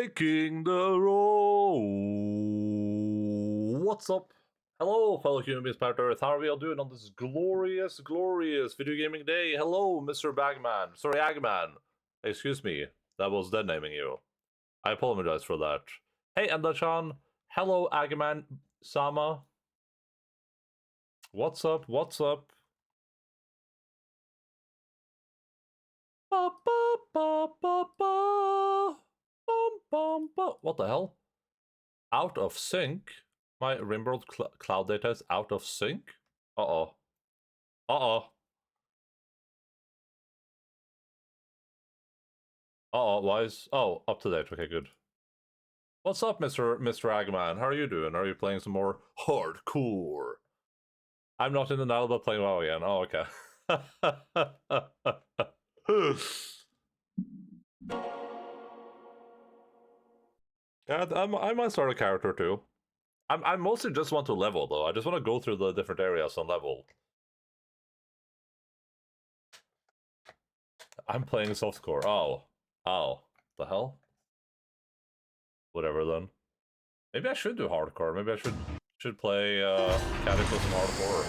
Taking the road. What's up? Hello, fellow human beings, planet Earth. How are we all doing on this glorious, glorious video gaming day? Hello, Mr. Bagman. Sorry, Agman. Excuse me. That was dead naming you. I apologize for that. Hey, Enda-chan. Hello, Agman Sama. What's up? What's up? Ba, ba, ba, ba, ba. Bum, bum, bum. What the hell? Out of sync? My Rimworld cloud data is out of sync? Uh-oh. Uh-oh. Uh-oh, why is... Oh, up to date. Okay, good. What's up, Mr. Agman? How are you doing? Are you playing some more hardcore? I'm not in the now, but playing WoW again. Oh, okay. Yeah, I might start a character too. I mostly just want to level though. I just want to go through the different areas and level. I'm playing softcore. Oh, the hell? Whatever then. Maybe I should do hardcore. Maybe I should play Cataclysm hardcore.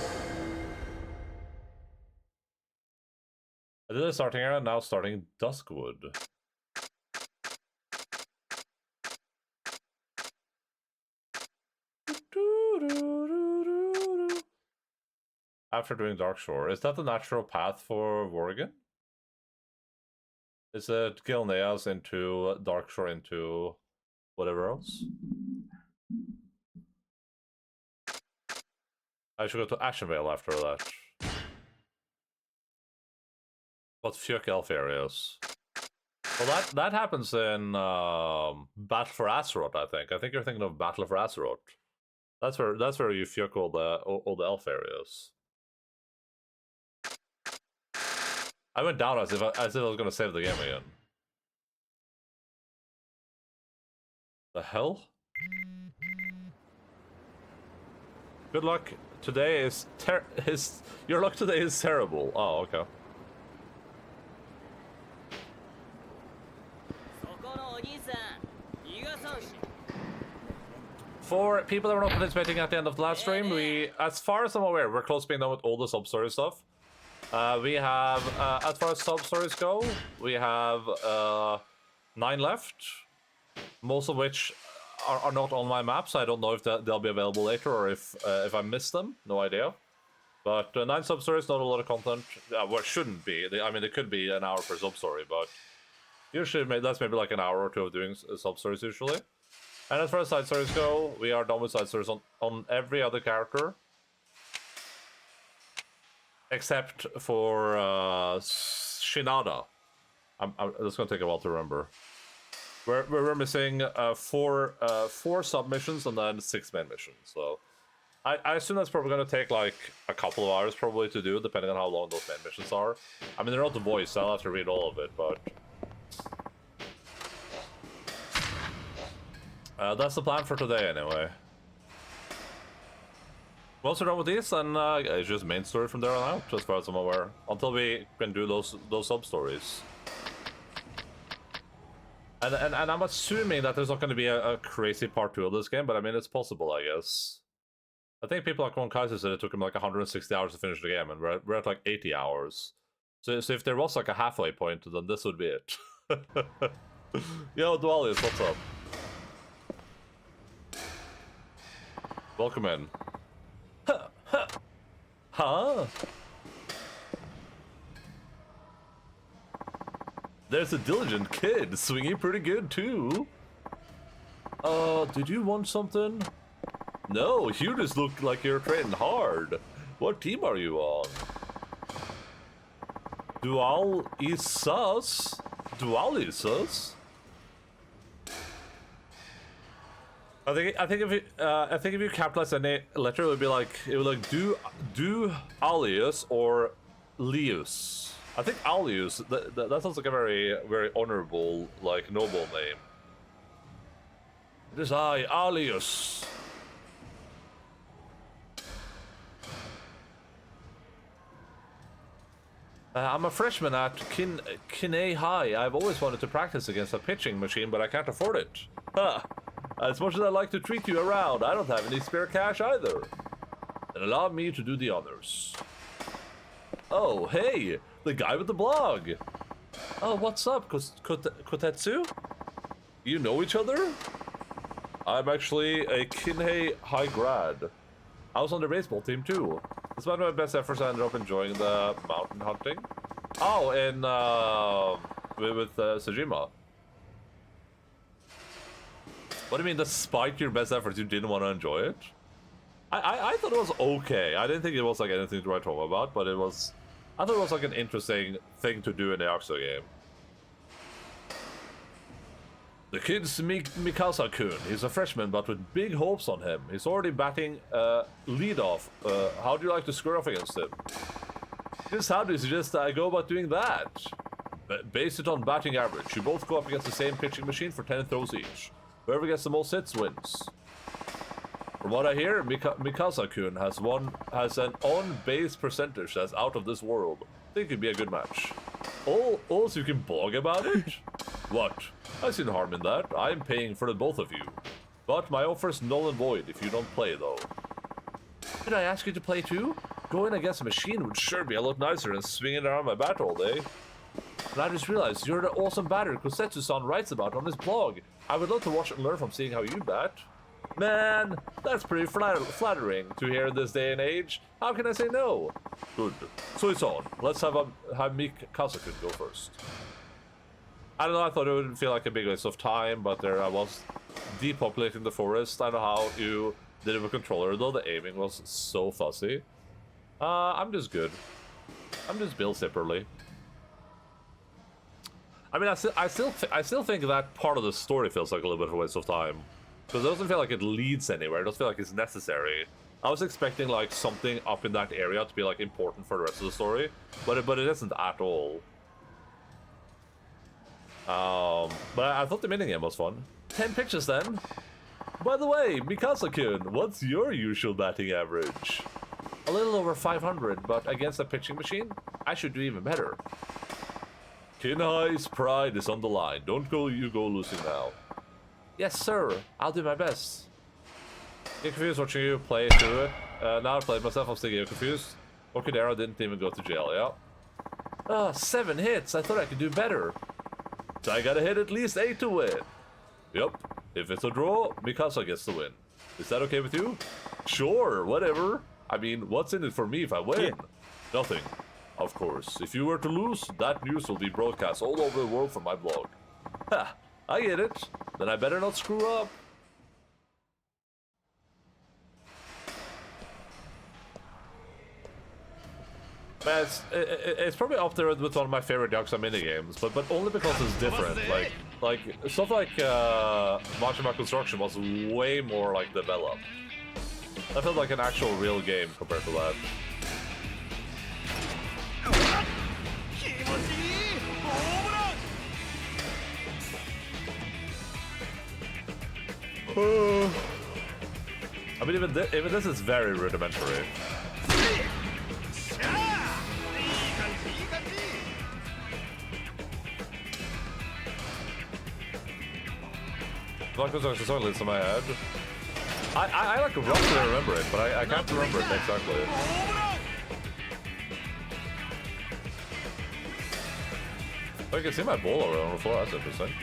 I did a starting area, now starting Duskwood. After doing Darkshore, is that the natural path for Worgen? Is it Gilneas into Darkshore into whatever else? I should go to Ashenvale after that. What Fjök Elf areas? Well, that happens in Battle for Azeroth, I think. I think you're thinking of Battle for Azeroth. That's where you Fjök all the elf areas. I went down as if I was gonna save the game again. The hell? Good luck. Today is your luck today is terrible. Oh, okay. For people that were not participating at the end of the last stream, as far as I'm aware, we're close to being done with all the sub-story stuff. We have, as far as sub-stories go, we have 9 left, most of which are not on my map, so I don't know if they'll be available later or if I missed them. No idea. But 9 sub-stories, not a lot of content. Well, it shouldn't be. I mean, it could be an hour per sub-story, but usually that's maybe like an hour or two of doing sub-stories usually. And as far as side stories go, we are done with side stories on every other character. Except for Shinada. That's gonna take a while to remember. We're missing 4 submissions and then 6 main missions. So I assume that's probably gonna take like a couple of hours probably to do, depending on how long those main missions are. I mean, they're not the voice, so I'll have to read all of it, but that's the plan for today anyway. Once we're done with these, then it's just main story from there on out, as far as I'm aware. Until we can do those sub-stories. And I'm assuming that there's not going to be a crazy part 2 of this game, but I mean, it's possible, I guess. I think people like Ron Kaiser said it took him like 160 hours to finish the game, and we're at like 80 hours. So if there was like a halfway point, then this would be it. Yo, Dualius, what's up? Welcome in. Huh? There's a diligent kid, swinging pretty good too. Did you want something? No, you just look like you're training hard. What team are you on? Dual is sus. Dual is sus. I think if you capitalize any letter, it would like do alias or Leus. I think alias. That sounds like a very honorable, like noble name. It is I, alias. I'm a freshman at Kinney High. I've always wanted to practice against a pitching machine, but I can't afford it. Huh. As much as I'd like to treat you around, I don't have any spare cash either. Then allow me to do the honors. Oh, hey! The guy with the blog! Oh, what's up, Kotetsu? You know each other? I'm actually a Kinney High grad. I was on the baseball team too. Despite my best efforts, I ended up enjoying the mountain hunting. Oh, with Sejima. What do you mean, despite your best efforts, you didn't want to enjoy it? I thought it was okay. I didn't think it was like anything to write home about, but it was... I thought it was like an interesting thing to do in the Yakuza game. The kid's Mikasa-kun. He's a freshman, but with big hopes on him. He's already batting lead-off. How do you like to square off against him? Just how do you suggest I go about doing that? Base it on batting average. You both go up against the same pitching machine for 10 throws each. Whoever gets the most hits wins. From what I hear, Mikasa-kun has an on-base percentage that's out of this world. I think it'd be a good match. Also, you can blog about it? What? I see no harm in that. I'm paying for the both of you. But my offer's null and void if you don't play, though. Did I ask you to play too? Going against a machine would sure be a lot nicer than swinging around my bat all day. And I just realized you're the awesome batter Kosetsu-san writes about on his blog. I would love to watch and learn from seeing how you bat. Man, that's pretty flattering to hear in this day and age. How can I say no? Good. So it's on. Let's have Mikasa-kun go first. I don't know, I thought it would feel like a big waste of time, but there I was depopulating the forest. I don't know how you did it with a controller, though the aiming was so fuzzy. I'm just good. I'm just built separately. I mean, I still think that part of the story feels like a little bit of a waste of time. Because it doesn't feel like it leads anywhere, it doesn't feel like it's necessary. I was expecting like something up in that area to be like important for the rest of the story, but it isn't at all. But I thought the minigame was fun. 10 pitches then. By the way, Mikasa-kun, what's your usual batting average? A little over 500, but against a pitching machine, I should do even better. Kinhai's pride is on the line. Don't go losing now. Yes, sir. I'll do my best. Get confused watching you play through it. Now I played myself, I'm still getting confused. Okudera didn't even go to jail, yeah. 7 hits. I thought I could do better. So I gotta hit at least 8 to win. Yep. If it's a draw, Mikasa gets the win. Is that okay with you? Sure, whatever. I mean, what's in it for me if I win? Yeah. Nothing. Of course. If you were to lose, that news will be broadcast all over the world from my blog. Ha! I get it. Then I better not screw up. Man, it's probably up there with one of my favorite Yakuza minigames, but only because it's different. Like stuff like Majima Construction was way more like developed. I felt like an actual real game compared to that. I mean, even this is very rudimentary. Yakuza song lives in my head. I like roughly remember it, but I can't remember it exactly. I can see my ball already on the floor, that's interesting.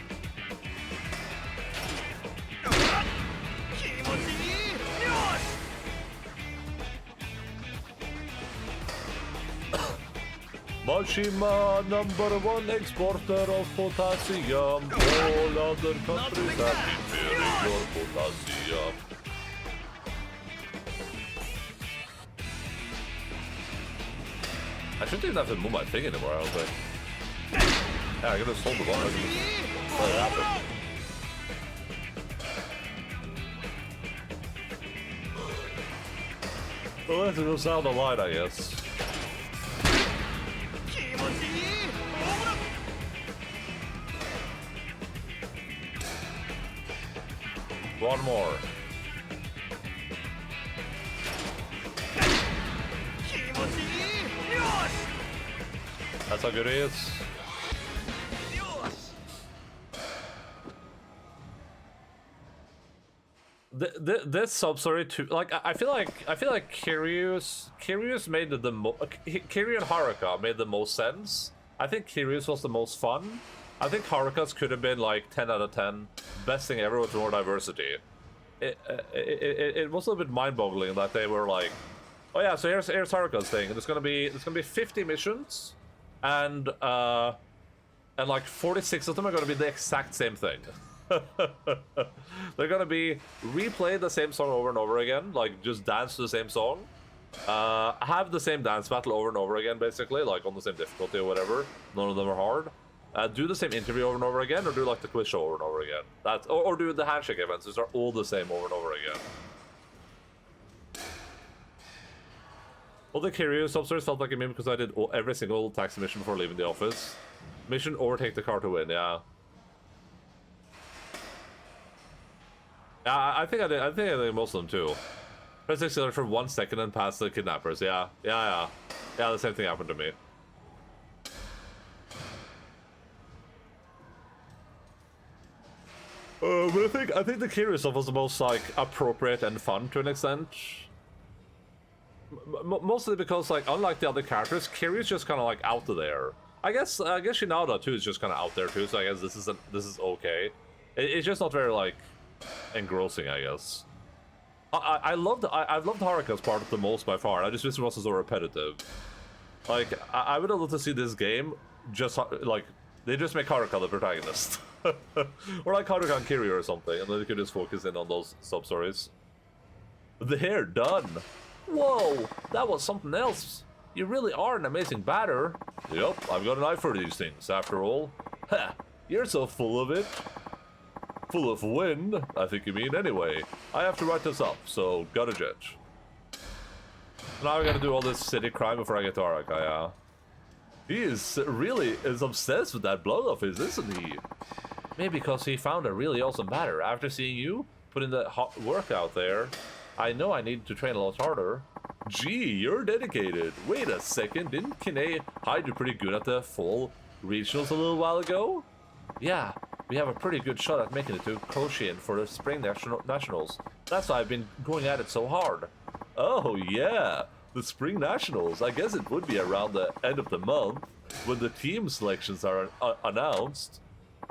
Majima, #1 exporter of potassium. All other countries have inferior potassium. I shouldn't even have to move my thing anymore, I don't think. Yeah, I can just hold the ball. I can just let it happen. Well, let's go down the line, I guess. One more. That's how good he is. This sub-story too, like I feel like Kiryu's made Kiryu and Haruka made the most sense. I think Kiryu's was the most fun. I think Haruka's could have been like 10 out of 10, best thing ever with more diversity. It was a little bit mind-boggling that they were like, oh yeah, so here's Haruka's thing. There's gonna be 50 missions, and like 46 of them are gonna be the exact same thing. They're gonna be replay the same song over and over again, like just dance to the same song, have the same dance battle over and over again, basically, like on the same difficulty or whatever. None of them are hard. Do the same interview over and over again, or do like the quiz show over and over again. That's or do the handshake events. These are all the same over and over again. All the Kiryu sub-stories felt like a meme because I did every single taxi mission before leaving the office. Mission overtake the car to win. Yeah. I think I did most of them too. Press accelerator for 1 second and pass the kidnappers. Yeah. The same thing happened to me. But I think the Kiryu stuff was the most like appropriate and fun to an extent. Mostly because like unlike the other characters, Kiryu's just kind of like out there. I guess Shinada too is just kind of out there too. So I guess this is okay. It's just not very like engrossing, I guess. I've loved Haruka's part the most by far. I just wish it wasn't so repetitive. Like I would have loved to see this game just like they just make Haruka the protagonist. Or like Haruka and Kiryu or something, and then you could just focus in on those sub-stories. They're done! Whoa! That was something else! You really are an amazing batter! Yup, I've got an eye for these things, after all. Ha! You're so full of it! Full of wind, I think you mean. Anyway, I have to write this up, so got a jet. Now I gotta do all this city crime before I get to Haruka, yeah. He is obsessed with that blood of his, isn't he? Maybe because he found a really awesome batter. After seeing you put in the hot work out there, I know I need to train a lot harder. Gee, you're dedicated. Wait a second, didn't Kine hide you pretty good at the fall regionals a little while ago? Yeah, we have a pretty good shot at making it to Koshien for the spring nationals. That's why I've been going at it so hard. Oh yeah, the spring nationals. I guess it would be around the end of the month when the team selections are announced.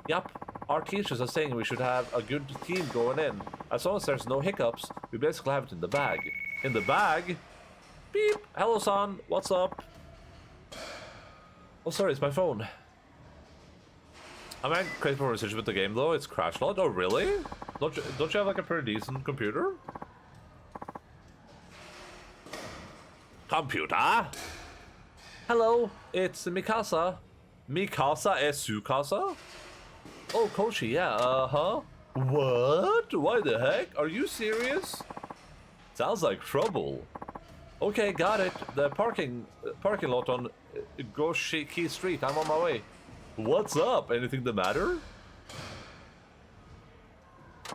Yep, our teachers are saying we should have a good team going in. As long as there's no hiccups, we basically have it in the bag. In the bag? Beep! Hello, son. What's up? Oh, sorry, it's my phone. I'm crazy for research with the game, though. It's crashed a lot. Oh, really? Don't you have, like, a pretty decent computer? Computer? Hello, it's Mikasa. Mikasa is Sukasa? Oh, Koshi, yeah, uh-huh. What? Why the heck? Are you serious? Sounds like trouble. Okay, got it. The parking lot on Goshiki Street. I'm on my way. What's up? Anything the matter?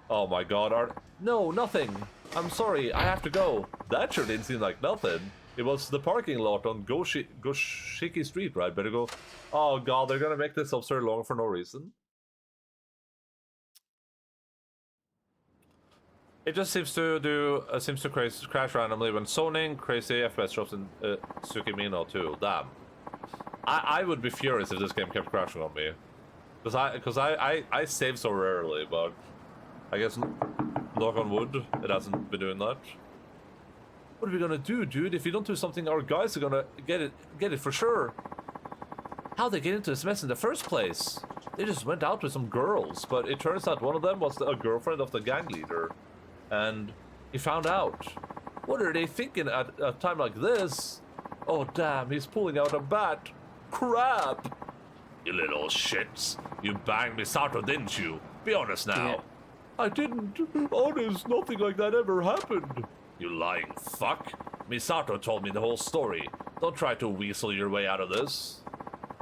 Oh my god, no, nothing. I'm sorry, I have to go. That sure didn't seem like nothing. It was the parking lot on Goshiki Street, right? Better go. Oh god, they're gonna make this absurd long for no reason. It just seems to crash randomly when zoning, crazy FPS drops in Tsukimino too. Damn. I would be furious if this game kept crashing on me. Because I save so rarely, but I guess knock on wood, it hasn't been doing that. What are we gonna do, dude? If we don't do something, our guys are gonna get it for sure. How'd they get into this mess in the first place? They just went out with some girls, but it turns out one of them was a girlfriend of the gang leader. And he found out. What are they thinking at a time like this? Oh damn, he's pulling out a bat. Crap! You little shits. You banged Misato, didn't you? Be honest now. Yeah. I didn't. Honest, nothing like that ever happened. You lying fuck. Misato told me the whole story. Don't try to weasel your way out of this.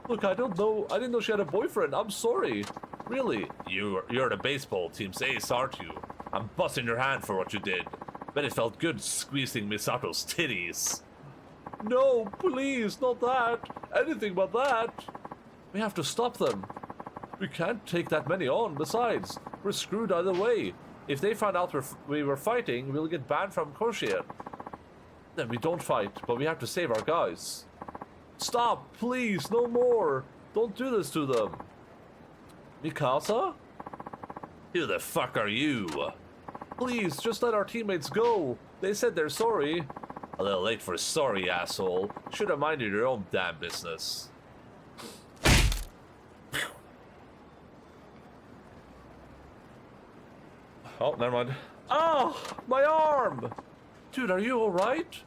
Look, I don't know. I didn't know she had a boyfriend. I'm sorry. Really? You're the baseball team's ace, aren't you? I'm busting your hand for what you did. Bet it felt good squeezing Misato's titties. No, please, not that. anything but that. We have to stop them. We can't take that many on. Besides, we're screwed either way. If they find out we were fighting, we'll get banned from Koshien. Then we don't fight, but we have to save our guys. Stop, please, no more. Don't do this to them. Mikasa? Who the fuck are you? Please, just let our teammates go. They said they're sorry. A little late for sorry, asshole. Should have minded your own damn business. Oh, never mind. Oh, my arm! Dude, are you alright?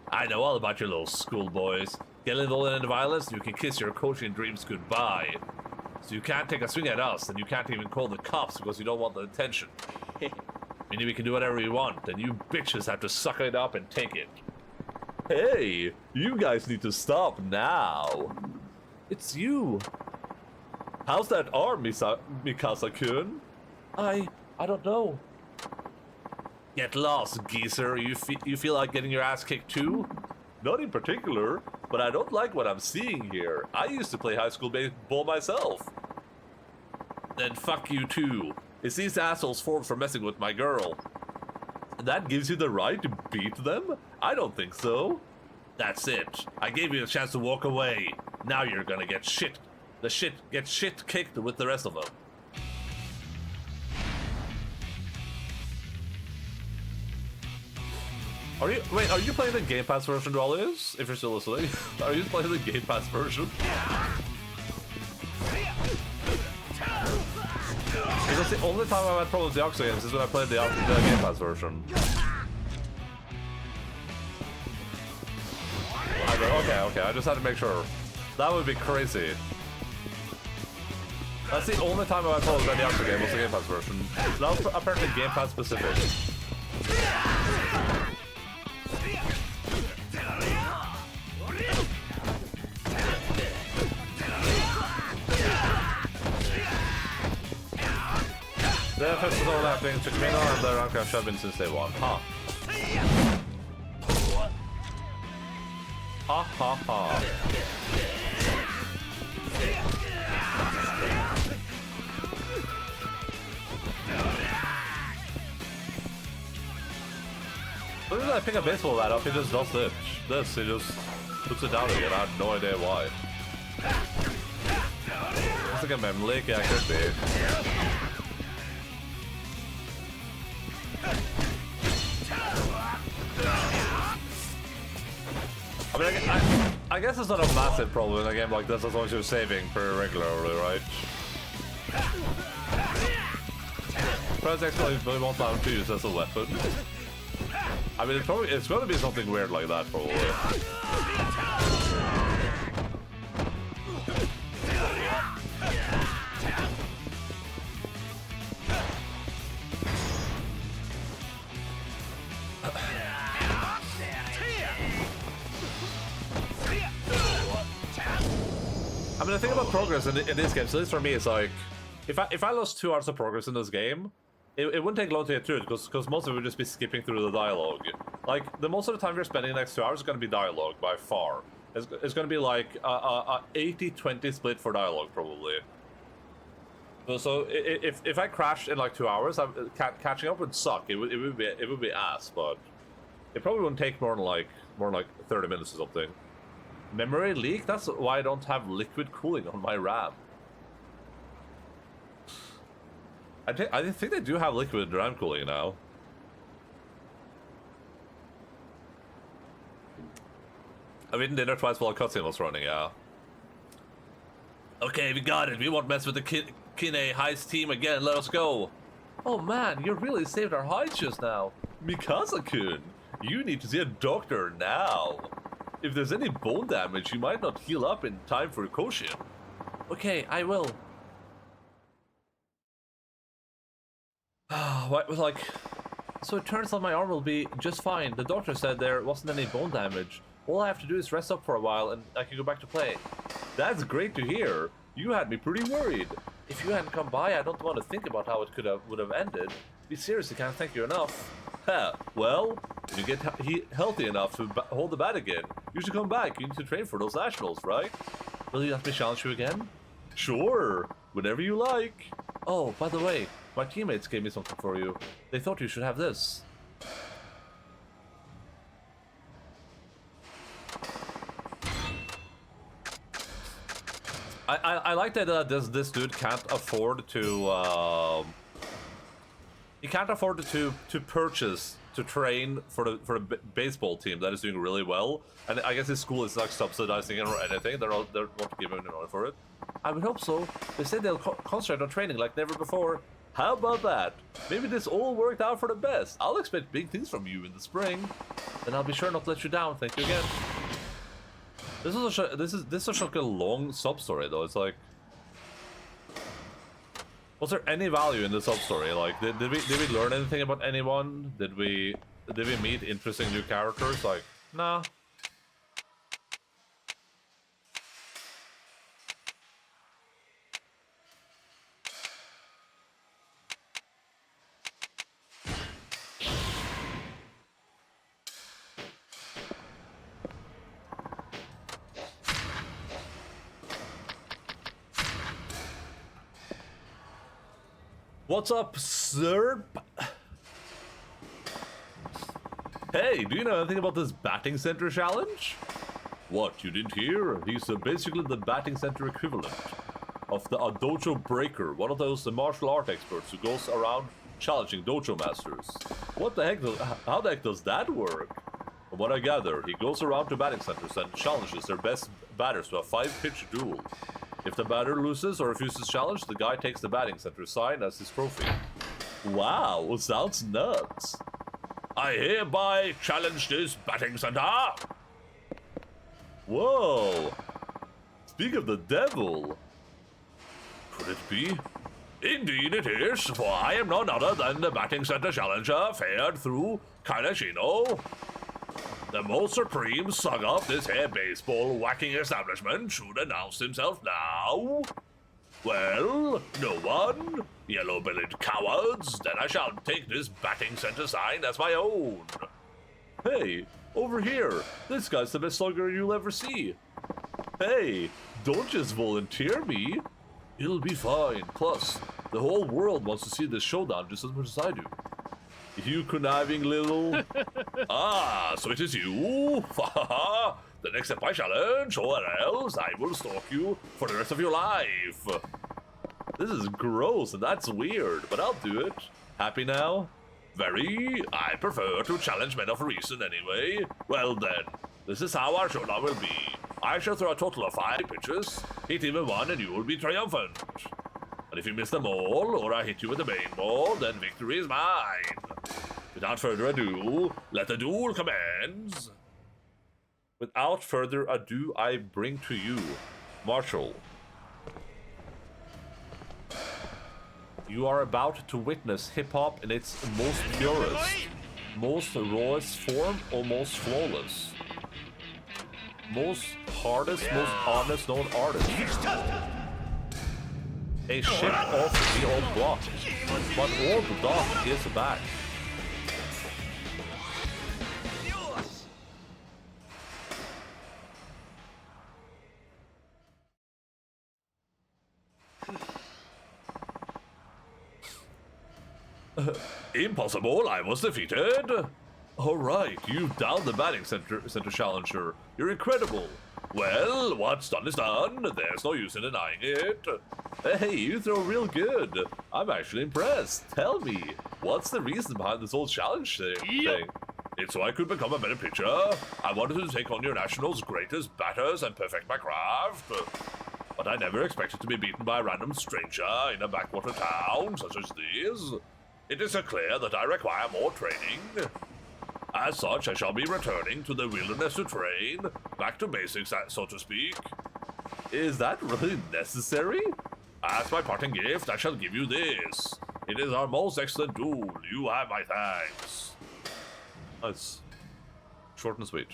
I know all about your little schoolboys. Get involved in the violence and you can kiss your coaching dreams goodbye. So you can't take a swing at us, and you can't even call the cops because you don't want the attention. Meaning we can do whatever we want, and you bitches have to suck it up and take it. Hey, you guys need to stop now. It's you. How's that arm, Mikasa-kun? I don't know. Get lost, geezer. You feel like getting your ass kicked too? Not in particular, but I don't like what I'm seeing here. I used to play high school baseball myself. Then fuck you too. It's these assholes formed for messing with my girl. And that gives you the right to beat them? I don't think so. That's it. I gave you a chance to walk away. Now you're gonna get shit. Get shit kicked with the rest of them. Are you playing the Game Pass version, Rollies? If you're still listening. Are you playing the Game Pass version? Because the only time I've had problems with the Yakuza games is when I played the Game Pass version. Okay, I just had to make sure. That would be crazy. That's the only time I've had problems with the Yakuza game was the Game Pass version. That was apparently Game Pass specific. The effects is all happening to Kamino and the rank have been since day one. Huh. Ha ha ha. What did I pick a baseball bat up? He just does this. He just puts it down again. I have no idea why. Looks like a Memlik, yeah, it could be. I mean, I guess it's not a massive problem in a game like this as long as you're saving pretty regularly, right? Press X really won't allow him to use as a weapon. I mean, it's going to be something weird like that, probably. I mean, the thing about progress in this game, so at least for me, it's like, if I lost 2 hours of progress in this game, it wouldn't take long to get through it, because most of it would just be skipping through the dialogue. Like, the most of the time you're spending the next 2 hours is going to be dialogue, by far. It's going to be like a 80-20 split for dialogue, probably. So if I crashed in like 2 hours, catching up would suck. It would be ass, but it probably wouldn't take more than like 30 minutes or something. Memory leak? That's why I don't have liquid cooling on my RAM. I think they do have liquid RAM cooling now. I've eaten dinner twice while a cutscene was running, yeah. Okay, we got it. We won't mess with the Kine heist team again. Let us go. Oh man, you really saved our hide just now. Mikasa-kun, you need to see a doctor now. If there's any bone damage, you might not heal up in time for Koshien. Okay, I will. So it turns out my arm will be just fine. The doctor said there wasn't any bone damage. All I have to do is rest up for a while and I can go back to play. That's great to hear. You had me pretty worried. If you hadn't come by, I don't want to think about how it would have ended. We seriously can't thank you enough. Well, when you get healthy enough to hold the bat again, You should come back. You need to train for those nationals, right? Will you let me challenge you again? Sure, whenever you like. Oh, by the way, my teammates gave me something for you. They thought you should have this. I like that this dude can't afford to he can't afford to purchase to train for the baseball team that is doing really well, and I guess his school is like subsidizing it or anything. They're not giving him any money for it. I would hope so. They said they'll concentrate on training like never before. How about that? Maybe this all worked out for the best. I'll expect big things from you in the spring, and I'll be sure not to let you down. Thank you again. This is such like a long sub story though. It's like, was there any value in the sub story? Like, did we learn anything about anyone? Did we meet interesting new characters? Like, nah. What's up, sir? Hey, do you know anything about this batting center challenge? What, you didn't hear? He's basically the batting center equivalent of the dojo breaker, one of those martial art experts who goes around challenging dojo masters. What the heck? How the heck does that work? From what I gather, he goes around to batting centers and challenges their best batters to a 5-pitch duel. If the batter loses or refuses challenge, the guy takes the batting center sign as his trophy. Wow, sounds nuts. I hereby challenge this batting center. Whoa. Speak of the devil. Could it be? Indeed it is, for I am none other than the batting center challenger fared through Kaneshino. The most supreme son of this here baseball whacking establishment should announce himself now. Well, no one? Yellow-bellied cowards, then I shall take this batting center sign as my own. Hey, over here. This guy's the best slugger you'll ever see. Hey, don't just volunteer me. It'll be fine. Plus, the whole world wants to see this showdown just as much as I do. You conniving little... Ah, so it is you? The next step I challenge, or else I will stalk you for the rest of your life. This is gross and that's weird, but I'll do it. Happy now? Very. I prefer to challenge men of reason anyway. Well then, this is how our showdown will be. I shall throw a total of 5 pitches, hit even one and you will be triumphant. And if you miss them all, or I hit you with a main ball, then victory is mine. Without further ado, let the duel commence. Without further ado, I bring to you Marshall. You are about to witness hip-hop in its most purest, most rawest form, or most flawless. Most hardest, most honest known artist. A ship off the old block, but old block is back. Impossible, I was defeated. Alright, you've downed the batting center challenger. You're incredible. Well, what's done is done. There's no use in denying it. Hey, you throw real good. I'm actually impressed. Tell me, what's the reason behind this whole challenge thing? It's so I could become a better pitcher. I wanted to take on your national's greatest batters and perfect my craft. But I never expected to be beaten by a random stranger in a backwater town such as this. It is so clear that I require more training. As such, I shall be returning to the wilderness to train, back to basics, so to speak. Is that really necessary? As my parting gift, I shall give you this. It is our most excellent duel. You have my thanks. Nice. Short and sweet.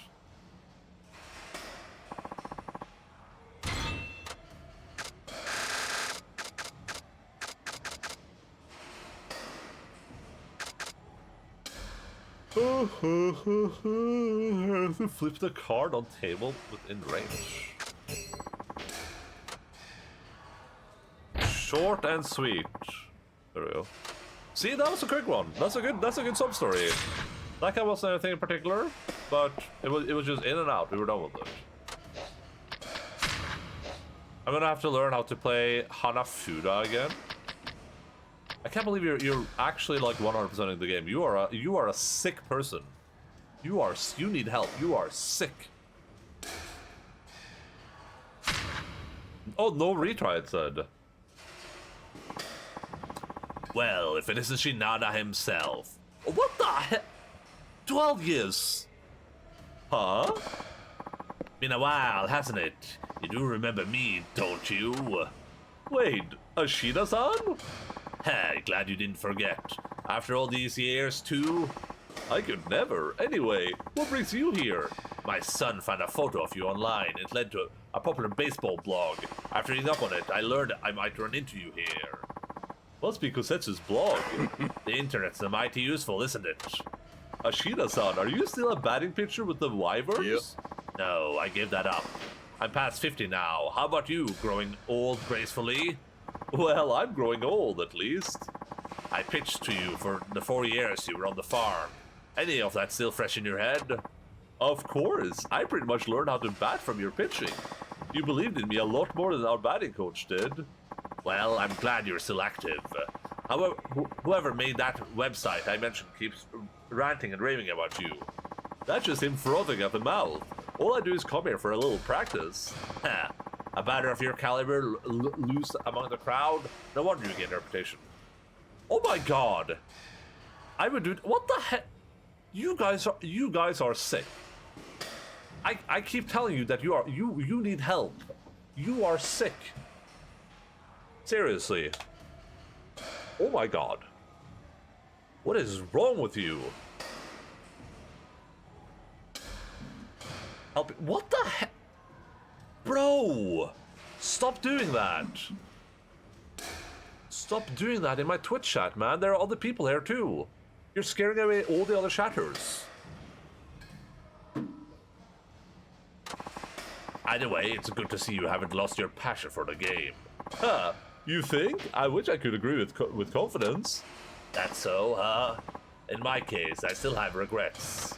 Flip the card on table within range. Short and sweet. There we go. See, that was a quick one. That's a good sub story. That guy wasn't anything in particular, but it was just in and out. We were done with it. I'm gonna have to learn how to play Hanafuda again. I can't believe you're actually like 100%ing the game. You are a sick person. You need help. You are sick. Oh, no retry, it said. Well, if it isn't Shinada himself. What the heck? 12 years. Huh? Been a while, hasn't it? You do remember me, don't you? Wait, Ashida-san? Hey, glad you didn't forget. After all these years, too? I could never. Anyway, what brings you here? My son found a photo of you online. It led to a popular baseball blog. After reading up on it, I learned I might run into you here. Must be Kosetsu's blog. The internet's mighty useful, isn't it? Ashida-san, are you still a batting pitcher with the Wyverns? Yep. No, I gave that up. I'm past 50 now. How about you, growing old gracefully? Well, I'm growing old, at least. I pitched to you for the 4 years you were on the farm. Any of that still fresh in your head? Of course. I pretty much learned how to bat from your pitching. You believed in me a lot more than our batting coach did. Well, I'm glad you're still active. However, whoever made that website I mentioned keeps ranting and raving about you. That's just him frothing at the mouth. All I do is come here for a little practice. Ha! A batter of your caliber loose among the crowd? No wonder you get a reputation. Oh my god! I would do. What the heck? You guys are sick. I keep telling you that you need help. You are sick. Seriously. Oh my god. What is wrong with you? Help. What the heck? Bro! Stop doing that. Stop doing that in my Twitch chat, man. There are other people here too. You're scaring away all the other chatters. Either way, it's good to see you haven't lost your passion for the game. Huh, you think? I wish I could agree with confidence. That's so, huh? In my case, I still have regrets.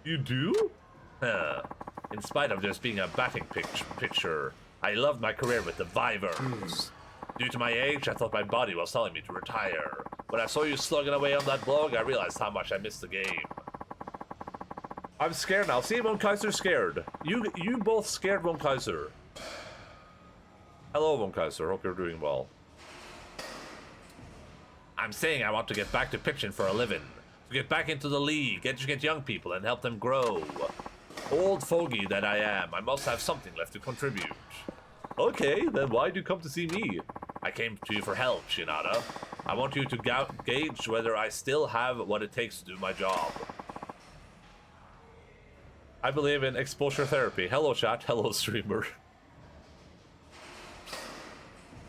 You do? Huh. In spite of just being a batting pitcher, I loved my career with the Wyverns. Due to my age, I thought my body was telling me to retire. When I saw you slugging away on that blog, I realized how much I missed the game. I'm scared now. See, Von Kaiser's scared. You both scared Von Kaiser. Hello, Von Kaiser. Hope you're doing well. I'm saying I want to get back to pitching for a living. To get back into the league, educate young people, and help them grow. Old fogey that I am, I must have something left to contribute. Okay, then why'd you come to see me? I came to you for help, Shinada. I want you to gauge whether I still have what it takes to do my job. I believe in exposure therapy. Hello, chat. Hello, streamer.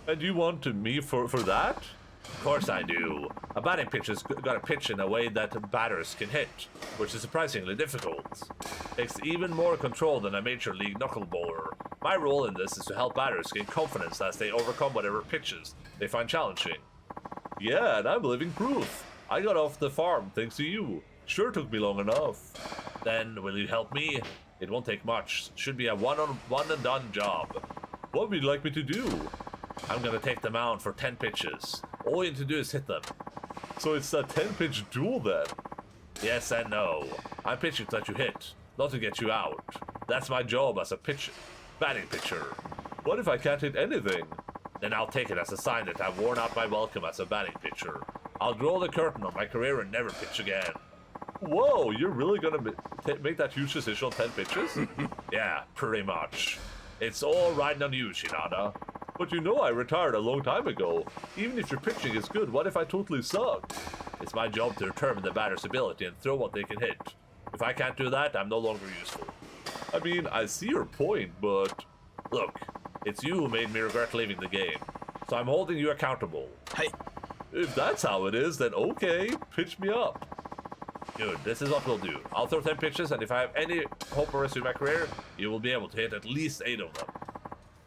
And you want me for that? Of course I do. A batting pitcher's gotta pitch in a way that batters can hit, which is surprisingly difficult. Takes even more control than a major league knuckleballer. My role in this is to help batters gain confidence as they overcome whatever pitches they find challenging. Yeah, and I'm living proof. I got off the farm thanks to you. Sure took me long enough. Then, will you help me? It won't take much. Should be a one and done job. What would you like me to do? I'm gonna take the mound for 10 pitches. All you need to do is hit them. So it's a 10-pitch duel then? Yes and no. I'm pitching to let you hit, not to get you out. That's my job as a batting pitcher. What if I can't hit anything? Then I'll take it as a sign that I've worn out my welcome as a batting pitcher. I'll draw the curtain on my career and never pitch again. Whoa, you're really gonna make that huge decision on 10 pitches? Yeah, pretty much. It's all riding on you, Shinada. But you know I retired a long time ago. Even if your pitching is good, what if I totally suck? It's my job to determine the batter's ability and throw what they can hit. If I can't do that, I'm no longer useful. I mean, I see your point, but... Look, it's you who made me regret leaving the game. So I'm holding you accountable. Hey. If that's how it is, then okay, pitch me up. Good, this is what we'll do. I'll throw 10 pitches, and if I have any hope of resuming my career, you will be able to hit at least 8 of them.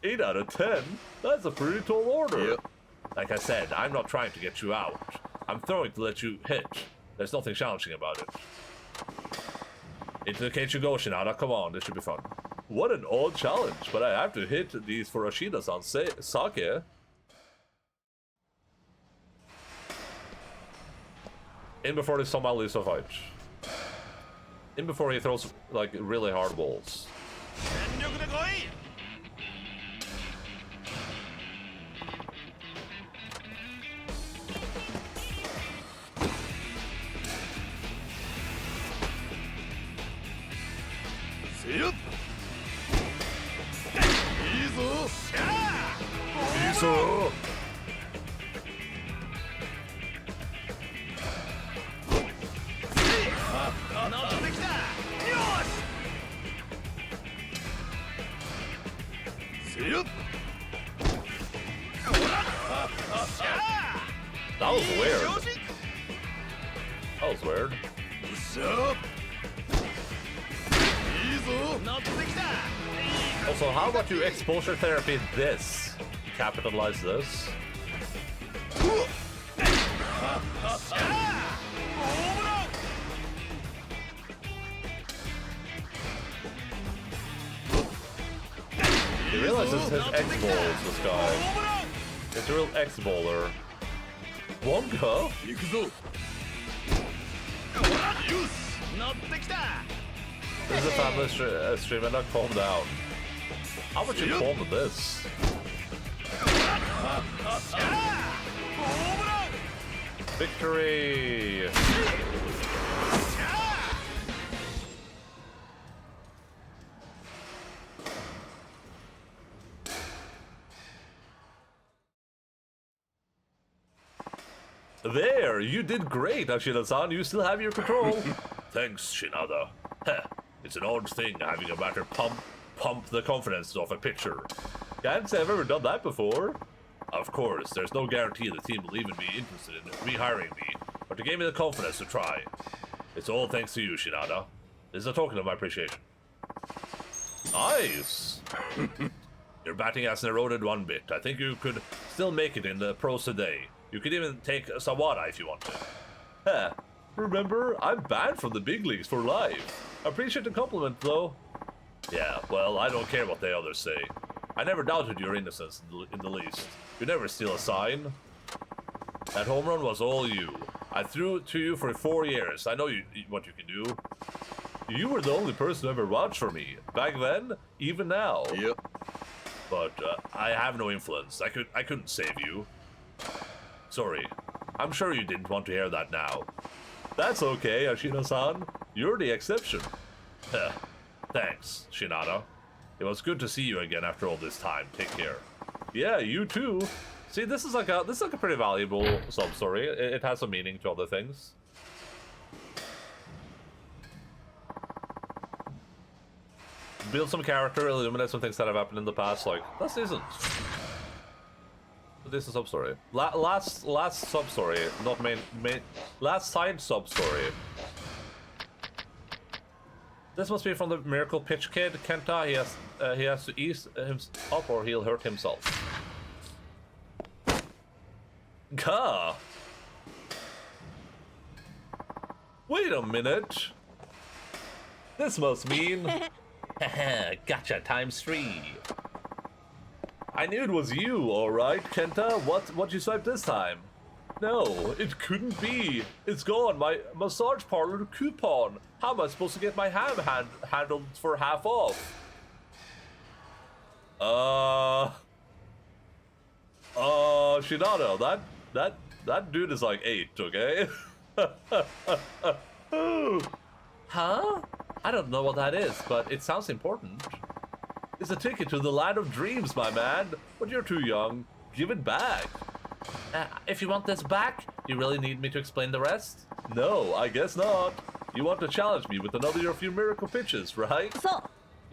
8 out of 10? That's a pretty tall order. Yep. Like I said, I'm not trying to get you out. I'm throwing to let you hit. There's nothing challenging about it. Into the cage you go, Shinada. Come on, this should be fun. What an odd challenge, but I have to hit these for Ashida-san sake. In before they somehow lose a fight. In before he throws, like, really hard balls. Iso! That was weird. That was weird. Also, how about you exposure therapy this? Capitalize this. He realizes his X-balls, this guy. It's a real X-baller. Wonka? This is a family stream, and calm down. How would you calm to this? Victory! There, you did great, Ashida-san. You still have your control. Thanks, Shinada. It's an odd thing having a batter pump the confidence off a pitcher. Can't say I've ever done that before. Of course, there's no guarantee the team will even be interested in rehiring me, but they gave me the confidence to try. It's all thanks to you, Shinada. This is a token of my appreciation. Nice! Your batting hasn't eroded one bit. I think you could still make it in the pros today. You could even take Sawada if you want to. Remember, I'm banned from the big leagues for life. Appreciate the compliment, though. Yeah, well, I don't care what the others say. I never doubted your innocence in the least. You never steal a sign. That home run was all you. I threw it to you for 4 years. I know what you can do. You were the only person who ever watched for me. Back then, even now. Yep. But I have no influence. I couldn't save you. Sorry. I'm sure you didn't want to hear that now. That's okay, Ashina-san. You're the exception. Thanks, Shinada. It was good to see you again after all this time. Take care. Yeah, you too. See, this is like a pretty valuable sub-story. It has some meaning to other things. Build some character, illuminate some things that have happened in the past. Like, that's decent. This is sub-story. Last sub-story, not main. Last side sub-story. This must be from the Miracle Pitch Kid, Kenta. He has to ease him up or he'll hurt himself. Gah! Wait a minute. This must mean... Gotcha ×3. I knew it was you, alright, Kenta. What you swiped this time? No, it couldn't be. It's gone. My massage parlor coupon. How am I supposed to get my ham handled for half off? Shinada, that dude is like 8, okay? Huh? I don't know what that is, but it sounds important. It's a ticket to the land of dreams, my man. But you're too young. Give it back. If you want this back, you really need me to explain the rest? No, I guess not. You want to challenge me with another of your few miracle pitches, right? So,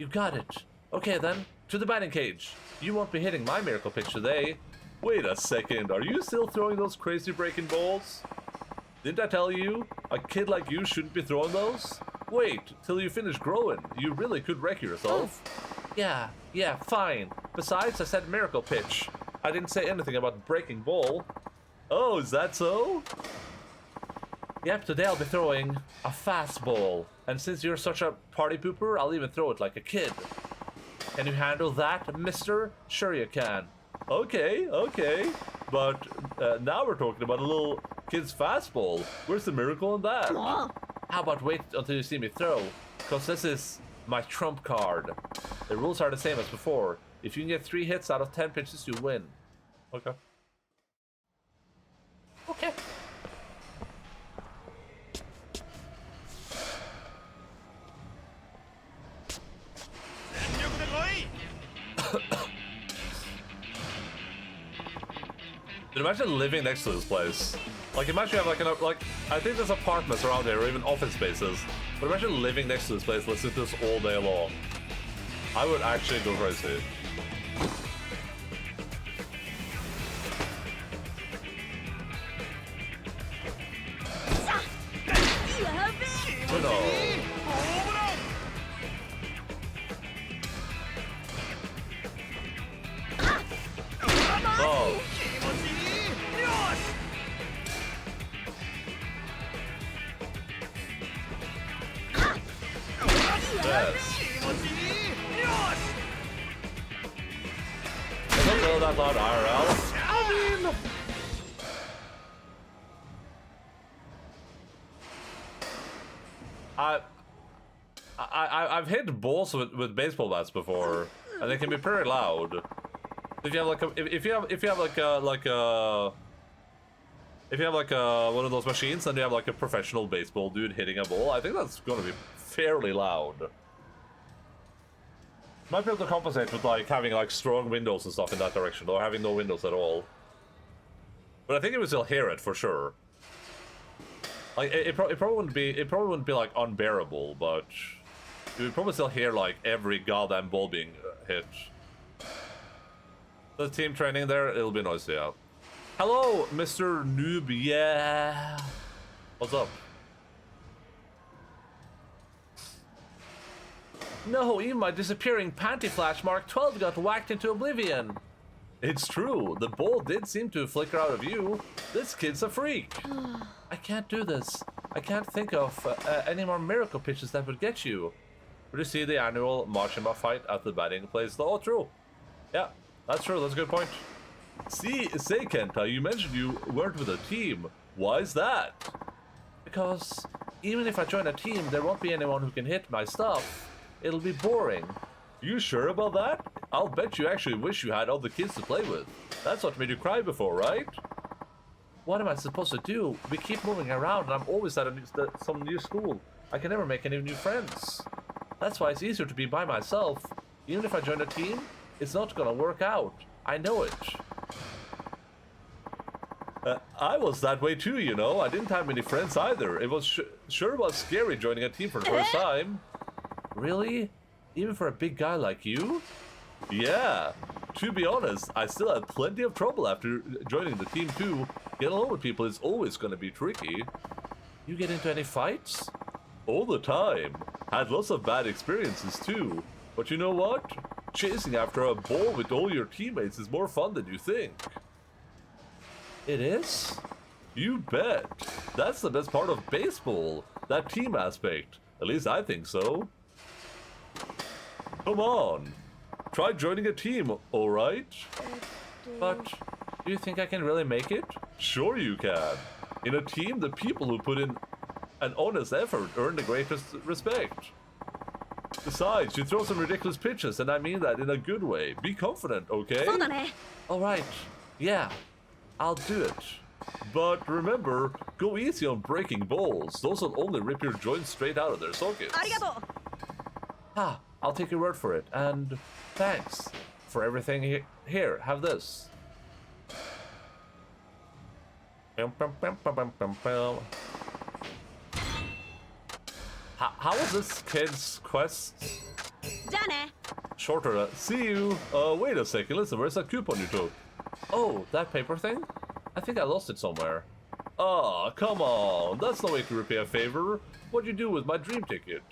You got it. Okay then, to the batting cage. You won't be hitting my miracle pitch today. Wait a second, are you still throwing those crazy breaking balls? Didn't I tell you? A kid like you shouldn't be throwing those? Wait till you finish growing. You really could wreck yourself. Yeah, fine. Besides, I said miracle pitch. I didn't say anything about breaking ball. Oh, is that so? Yep, today I'll be throwing a fastball. And since you're such a party pooper, I'll even throw it like a kid. Can you handle that, mister? Sure you can. Okay. But now we're talking about a little kid's fastball. Where's the miracle in that? How about wait until you see me throw? Because this is my trump card. The rules are the same as before. If you can get 3 hits out of 10 pitches, you win. Okay. Okay. Dude, imagine living next to this place. Like, imagine you have like I think there's apartments around here, or even office spaces. But imagine living next to this place, listening to this all day long. I would actually go crazy. Oh no. Oh. Yes. I don't know that loud IRL. I mean... I've hit balls with baseball bats before, and they can be pretty loud. If you have like one of those machines, and you have like a professional baseball dude hitting a ball, I think that's gonna be fairly loud. Might be able to compensate with like having like strong windows and stuff in that direction, or having no windows at all. But I think you would still hear it for sure. Like it probably wouldn't be like unbearable, but you would probably still hear like every goddamn ball being hit. The team training there, it'll be noisy out. Hello, Mr. Noob. Yeah. What's up? No, even my disappearing panty flash Mark 12 got whacked into oblivion. It's true. The ball did seem to flicker out of you. This kid's a freak. I can't do this. I can't think of any more miracle pitches that would get you. Did you see the annual Machima fight at the batting place? Oh, true. Yeah, that's true. That's a good point. Say, Kenta, you mentioned you weren't with a team. Why is that? Because even if I join a team, there won't be anyone who can hit my stuff. It'll be boring. You sure about that? I'll bet you actually wish you had other kids to play with. That's what made you cry before, right? What am I supposed to do? We keep moving around and I'm always at some new school. I can never make any new friends. That's why it's easier to be by myself. Even if I join a team, it's not gonna work out. I know it. I was that way too, you know. I didn't have many friends either. It was sure was scary joining a team for the first time. Really? Even for a big guy like you? Yeah. To be honest, I still had plenty of trouble after joining the team too. Getting along with people is always going to be tricky. You get into any fights? All the time. Had lots of bad experiences too. But you know what? Chasing after a ball with all your teammates is more fun than you think. It is? You bet. That's the best part of baseball. That team aspect. At least I think so. Come on. Try joining a team, alright? But do you think I can really make it? Sure you can. In a team, the people who put in an honest effort earn the greatest respect. Besides, you throw some ridiculous pitches, and I mean that in a good way. Be confident, okay? Alright. Yeah. I'll do it. But remember, go easy on breaking balls. Those will only rip your joints straight out of their sockets. Ah, I'll take your word for it. And thanks for everything. Here, have this. How was this kid's quest? Shorter. See you. Wait a second. Listen, where's that coupon you took? Oh, that paper thing? I think I lost it somewhere. Aw, come on. That's no way to repay a favor. What'd you do with my dream ticket?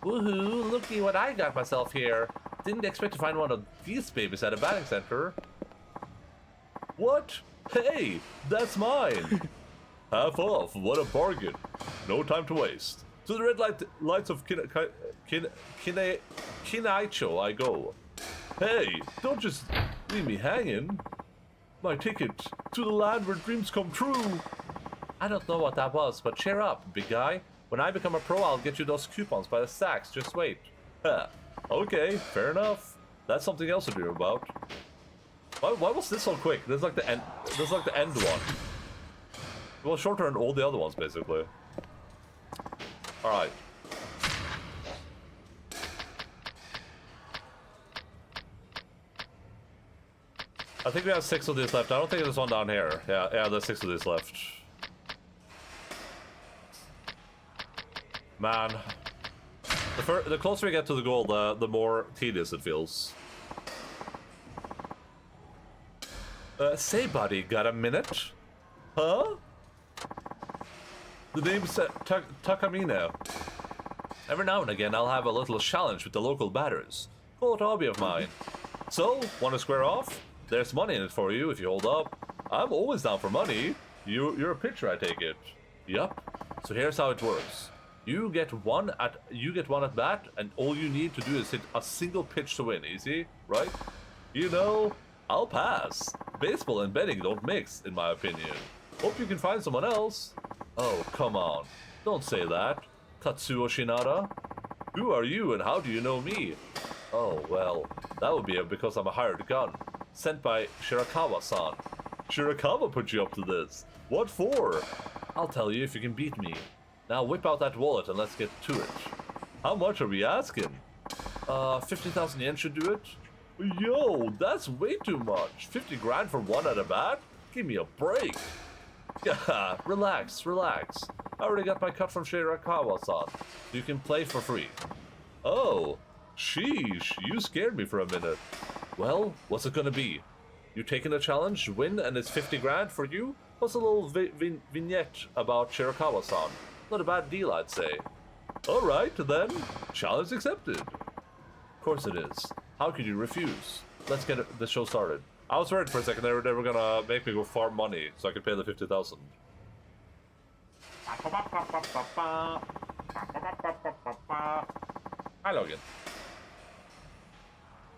Woohoo, looky what I got myself here. Didn't expect to find one of these babies at a batting center. What? Hey, that's mine. Half off, what a bargain. No time to waste. To the red lights of Kinaicho I go. Hey, don't just leave me hanging. My ticket to the land where dreams come true. I don't know what that was, but cheer up, big guy. When I become a pro, I'll get you those coupons by the stacks. Just wait. Huh. Okay, fair enough. That's something else to dream about. Why was this so quick? This is like the end. This is like the end one. Well, shorter than all the other ones, basically. All right. I think we have 6 of these left. I don't think there's one down here. Yeah, there's 6 of these left. Man. The closer we get to the goal, the more tedious it feels. Say, buddy, got a minute? Huh? The name's Takamina. Every now and again, I'll have a little challenge with the local batters. Old hobby of mine. So, want to square off? There's money in it for you if you hold up. I'm always down for money. You're a pitcher, I take it. Yup. So here's how it works. You get one at bat, and all you need to do is hit a single pitch to win. Easy, right? You know, I'll pass. Baseball and betting don't mix, in my opinion. Hope you can find someone else. Oh, come on. Don't say that. Tatsuo Shinada? Who are you and how do you know me? Oh, well, that would be because I'm a hired gun. Sent by Shirakawa-san. Shirakawa put you up to this. What for? I'll tell you if you can beat me. Now whip out that wallet and let's get to it. How much are we asking? 50,000 yen should do it. Yo, that's way too much. 50 grand for one at a bat? Give me a break. Yeah, relax. I already got my cut from Shirakawa-san. You can play for free. Oh, sheesh, you scared me for a minute. Well, what's it gonna be? You taking the challenge, win, and it's 50 grand for you? Plus a little vignette about Shirakawa-san. Not a bad deal, I'd say. Alright, then. Challenge accepted. Of course it is. How could you refuse? Let's get the show started. I was worried for a second they were gonna make me go farm money so I could pay the 50,000. Hi, Logan.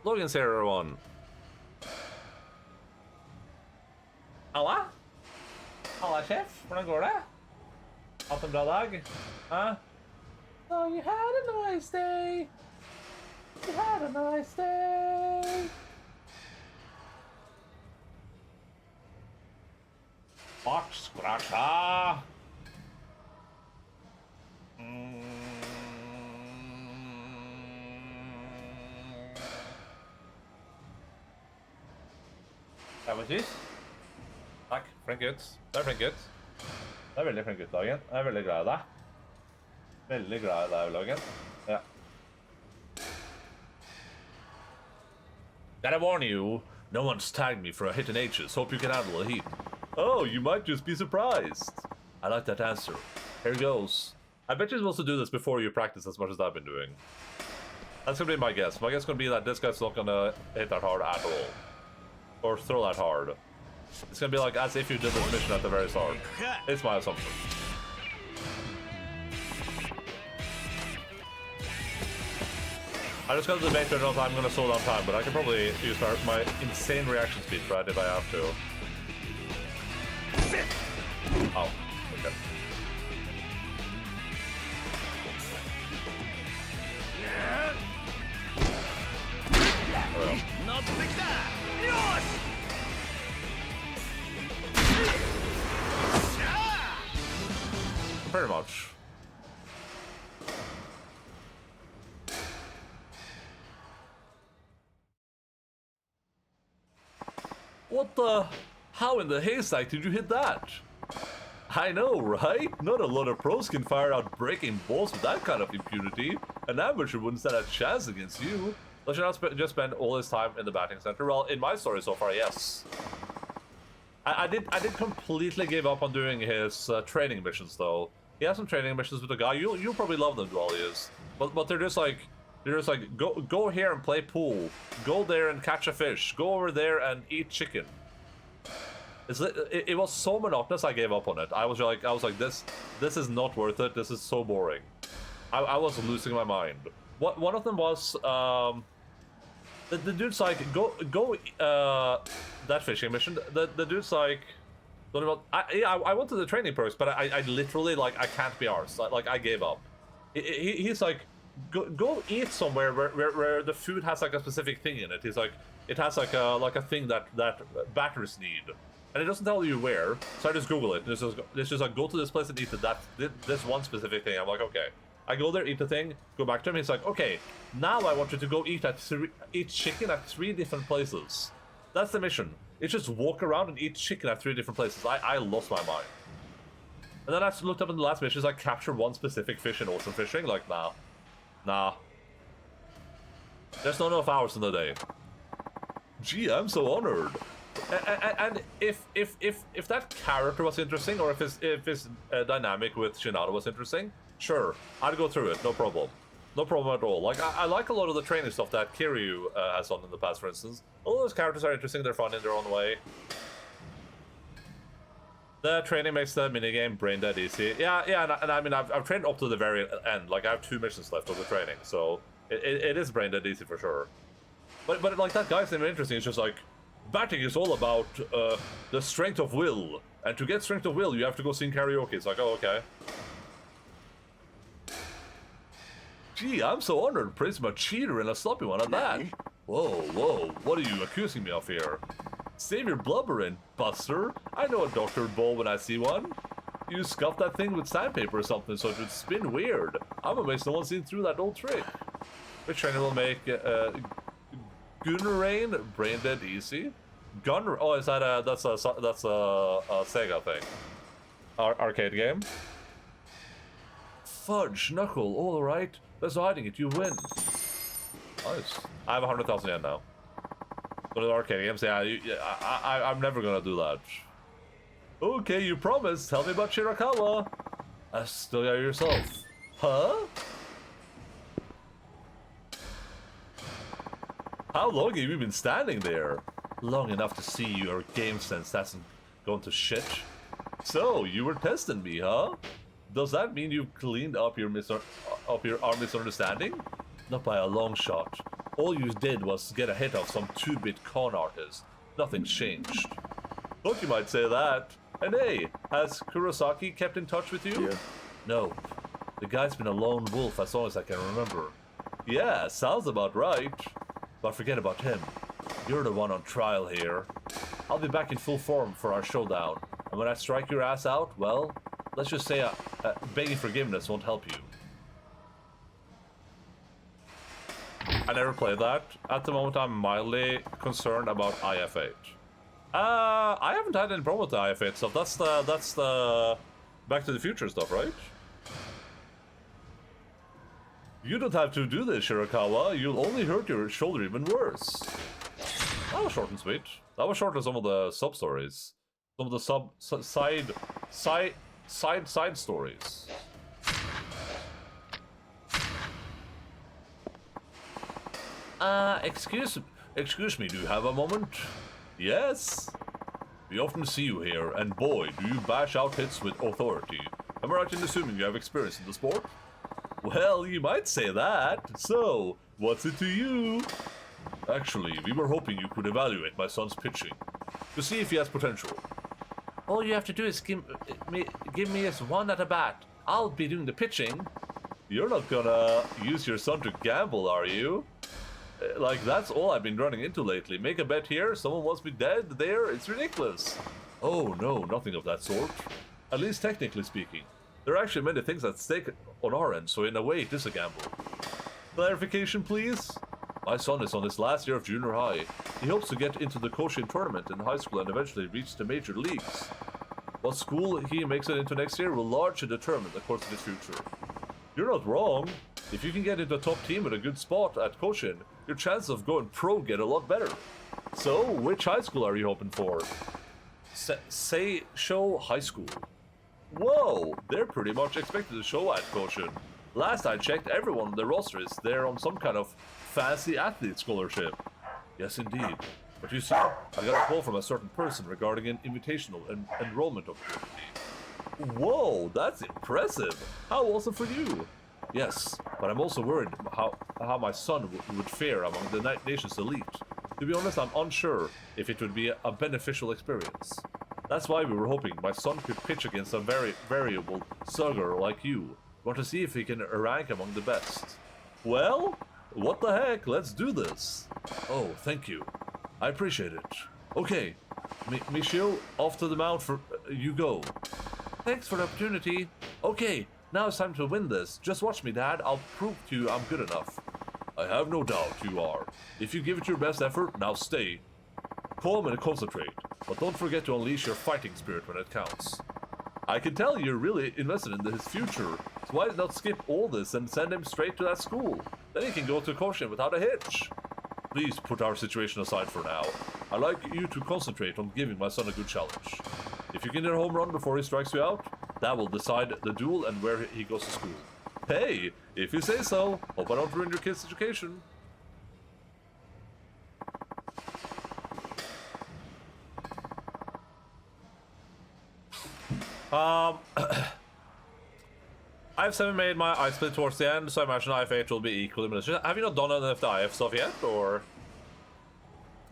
Logan's here, everyone. Halla? Halla, chef. Hvordan går det? Hatt en bra dag? Huh? Oh, you had a nice day. You had a nice day. Box scratcher. Sandwiches. Takk, flink gutt. Det flink gutt. Det veldig flink gutt, Lagen. Jeg veldig glad i deg. Veldig glad i deg, Lagen. Ja. Gotta warn you, no one's tagged me for a hit in H's. Hope you can handle the heat. Oh, you might just be surprised. I like that answer. Here goes. I bet you're supposed to do this before you practice as much as I've been doing. That's gonna be my guess. My guess is gonna be that this guy's not gonna hit that hard at all. Or throw that hard. It's gonna be like as if you did this mission at the very start. It's my assumption. I just got to debate whether or not I'm gonna slow down time, but I can probably use my insane reaction speed for that if I have to. Oh, okay. Pretty much. What the? How in the haystack did you hit that? I know, right? Not a lot of pros can fire out breaking balls with that kind of impunity. An amateur wouldn't stand a chance against you. Let's not just spend all his time in the batting center. Well, in my story so far, yes. I did completely give up on doing his training missions though. He has some training missions with the guy. You'll probably love them, Dwellius. But they're just like go here and play pool. Go there and catch a fish. Go over there and eat chicken. It was so monotonous. I gave up on it. I was like this is not worth it. This is so boring. I was losing my mind. One of them was the dude's like go that fishing mission. The dude's like, I wanted the training perks, but I literally like I can't be arsed. Like I gave up. He's like, go eat somewhere where the food has like a specific thing in it. He's like, it has like a thing that batters need, and it doesn't tell you where. So I just Google it. It's just like go to this place and eat this one specific thing. I'm like, okay. I go there, eat the thing, go back to him. He's like, okay, now I want you to go eat chicken at 3 different places. That's the mission. It's just walk around and eat chicken at 3 different places. I lost my mind. And then I looked up in the last mission, it's like capture one specific fish in ocean fishing. Like, nah. There's not enough hours in the day. Gee, I'm so honored. And if that character was interesting, or if his dynamic with Shinado was interesting, sure, I'd go through it, no problem. No problem at all. Like, I like a lot of the training stuff that Kiryu has done in the past, for instance. All those characters are interesting, they're fun in their own way. The training makes the minigame brain dead easy. Yeah, and I mean, I've trained up to the very end. Like, I have 2 missions left of the training, so it is brain dead easy for sure. But like, that guy's name is interesting. It's just like, batting is all about the strength of will. And to get strength of will, you have to go sing karaoke. It's like, oh, okay. Gee, I'm so honored. Praise my cheater and a sloppy one at that. Whoa, what are you accusing me of here? Save your blubbering, Buster. I know a Dr. Ball when I see one. You scuffed that thing with sandpaper or something so it would spin weird. I'm amazed no one's seen through that old trick. Which trainer will make Gunrain brain dead easy? Gun? Oh, is that that's a Sega thing? Arcade game. Fudge, Knuckle, all right. There's hiding it, you win. Nice. I have 100,000 yen now. Go to the arcade games, I'm never gonna do that. Okay, you promised. Tell me about Shirakawa. Still got yourself. Huh? How long have you been standing there? Long enough to see your game sense hasn't gone to shit. So, you were testing me, huh? Does that mean you've cleaned up your our misunderstanding? Not by a long shot. All you did was get a hit of some 2-bit con artist. Nothing's changed. Thought you might say that. And hey, has Kurosaki kept in touch with you? Yeah. No. The guy's been a lone wolf as long as I can remember. Yeah, sounds about right. But forget about him. You're the one on trial here. I'll be back in full form for our showdown. And when I strike your ass out, well, let's just say begging forgiveness won't help you. I never played that. At the moment, I'm mildly concerned about IF8. I haven't had any problem with the IF8 stuff. That's the Back to the Future stuff, right? You don't have to do this, Shirakawa. You'll only hurt your shoulder even worse. That was short and sweet. That was short than some of the sub-stories. Some of the side stories. Excuse me, do you have a moment? Yes? We often see you here, and boy, do you bash out hits with authority. Am I right in assuming you have experience in the sport? Well, you might say that. So, what's it to you? Actually, we were hoping you could evaluate my son's pitching, to see if he has potential. All you have to do is give me his one at a bat. I'll be doing the pitching. You're not gonna use your son to gamble, are you? Like, that's all I've been running into lately. Make a bet here, someone wants me dead there, it's ridiculous. Oh no, nothing of that sort. At least technically speaking. There are actually many things at stake on our end, so in a way it is a gamble. Clarification, please? My son is on his last year of junior high. He hopes to get into the Koshin tournament in high school and eventually reach the major leagues. What school he makes it into next year will largely determine the course of his future. You're not wrong. If you can get into a top team with a good spot at Koshin, your chances of going pro get a lot better. So, which high school are you hoping for? Show High School. Whoa, they're pretty much expected to show at Caution. Last I checked, everyone on the roster is there on some kind of fancy athlete scholarship. Yes, indeed. But you see, I got a call from a certain person regarding an invitational enrollment opportunity. Whoa, that's impressive. How awesome for you. Yes, but I'm also worried how my son would fare among the nation's elite. To be honest, I'm unsure if it would be a beneficial experience. That's why we were hoping my son could pitch against a very variable slugger like you. Want to see if he can rank among the best. Well, what the heck, let's do this. Oh, thank you. I appreciate it. Okay, Michio, off to the mount for you go. Thanks for the opportunity. Okay, now it's time to win this. Just watch me, Dad. I'll prove to you I'm good enough. I have no doubt you are. If you give it your best effort, now stay calm and concentrate. But don't forget to unleash your fighting spirit when it counts. I can tell you're really invested in his future, so why not skip all this and send him straight to that school? Then he can go to Caution without a hitch. Please put our situation aside for now. I'd like you to concentrate on giving my son a good challenge. If you can hit a home run before he strikes you out, that will decide the duel and where he goes to school. Hey, if you say so. Hope I don't ruin your kid's education. IF7 made my eye split towards the end, so I imagine IF8 will be equally malicious. Have you not done any of the IF stuff yet, or?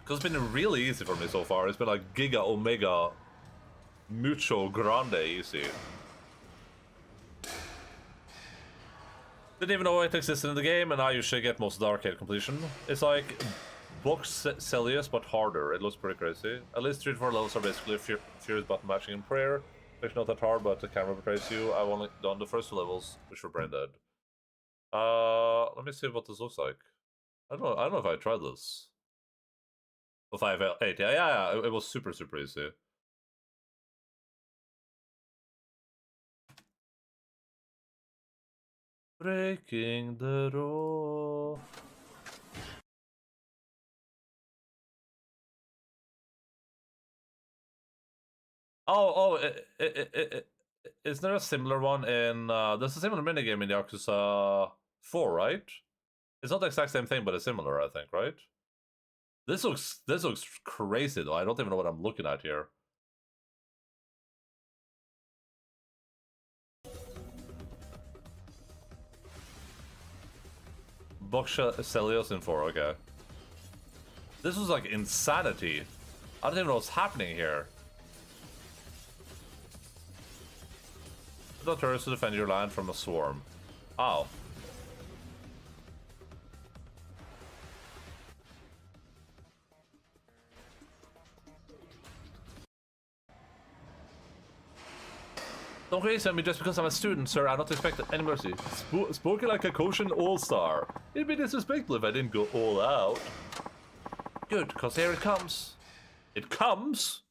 Because it's been really easy for me so far. It's been like Giga Omega Mucho Grande easy. Didn't even know it existed in the game, and I usually get most of the arcade completion. It's like Box Celius, but harder. It looks pretty crazy. At least 3 to 4 levels are basically furious button matching in prayer. It's not that hard, but the camera betrays you. I've only done the first 2 levels, which were brain dead. Let me see what this looks like. I don't know if I tried this. Oh, 5-8, yeah, it was super easy. Breaking the rule. Is there a similar one in, there's a similar minigame in Yakuza 4, right? It's not the exact same thing, but it's similar, I think, right? This looks crazy, though. I don't even know what I'm looking at here. Celios in 4, okay. This was like insanity. I don't even know what's happening here. The turrets to defend your land from a swarm. Oh. Don't crazy on me just because I'm a student, sir. I don't expect any mercy. Spoken like a Caution all-star. It'd be disrespectful if I didn't go all out. Good, because here it comes. It comes?